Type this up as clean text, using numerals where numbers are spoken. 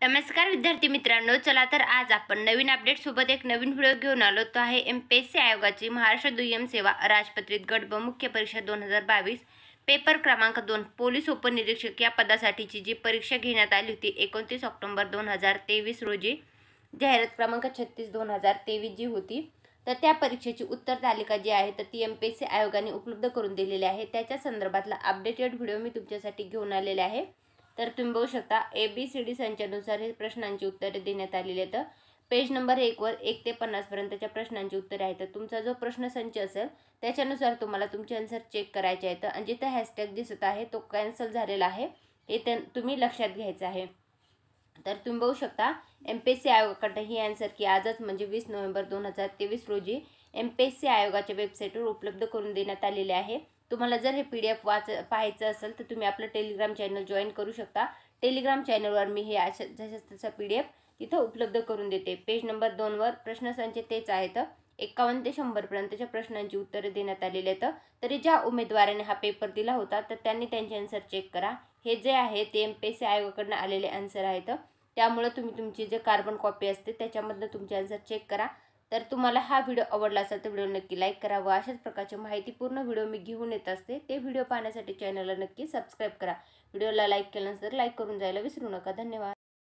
नमस्कार विद्यार्थी मित्रांनो, चला तर आज आपण नवीन अपडेट सोबत एक नवीन व्हिडिओ घेऊन आलो. तो आहे एमपीएससी आयोगाची महाराष्ट्र दुय्यम सेवा राजपत्रित गट ब मुख्य परीक्षा 2022 पेपर क्रमांक 2 पोलीस उपनिरीक्षक या पदासाठीची जी परीक्षा घेण्यात आली होती 29 ऑक्टोबर 2023 रोजी, जाहिरात क्रमांक 36/2023 जी होती. तर त्या परीक्षेची उत्तर तालिका जी आहे तर ती एमपीएससी आयोगाने उपलब्ध करून दिलेली आहे. त्याच्या संदर्भातला अपडेटेड व्हिडिओ मी तुमच्यासाठी घेऊन आलेले आहे. तर तुम्ही बघू शकता ABCD संचानुसार हे प्रश्नांची उत्तरे देण्यात आलेली आहेत. पेज नंबर 1 वर 1 ते 50 पर्यंतच्या प्रश्नांची उत्तरे आहेत. तुमचा जो प्रश्नसंच असेल त्याच्यानुसार तुम्हाला तुमचे आन्सर चेक करायचे आहेत आणि जिथे हॅशटॅग दिसत आहे तो कॅन्सल झालेला आहे हे तुम्ही लक्षात घ्यायचं आहे. तर तुम्ही बघू शकता एमपीएससी आयोगाकडे ही आन्सर की आजच म्हणजे 20 नोव्हेंबर 2023 रोजी एमपीएससी आयोगाच्या वेबसाईटवर उपलब्ध करून देण्यात आलेले आहे. तुम्हाला जर हे PDF पाहायचं असेल तर तुम्ही आपलं टेलिग्राम चॅनल जॉईन करू शकता. टेलिग्राम चॅनलवर मी हे जसं तसा PDF तिथं उपलब्ध करून देते. पेज नंबर 2 वर प्रश्नसंच तेच आहेत. 51 ते 100 पर्यंतच्या प्रश्नांची उत्तरे देण्यात आलेली आहेत. तरी ज्या उमेदवाराने हा पेपर दिला होता तर त्यांनी त्यांचे आन्सर चेक करा. हे जे आहे ते एमपीएससी आयोगाकडून आलेले आन्सर आहेत. त्यामुळे तुम्ही तुमची जे कार्बन कॉपी असते त्याच्यामधनं तुमचे आन्सर चेक करा. तर तुम्हाला हा व्हिडिओ आवडला असेल तर व्हिडिओ नक्की लाईक करा व अशाच प्रकारचे माहितीपूर्ण व्हिडिओ मी घेऊन येत असते ते व्हिडिओ पाहण्यासाठी चॅनलला नक्की सबस्क्राईब करा. व्हिडिओला लाईक केल्यानंतर लाईक करून जायला विसरू नका. धन्यवाद.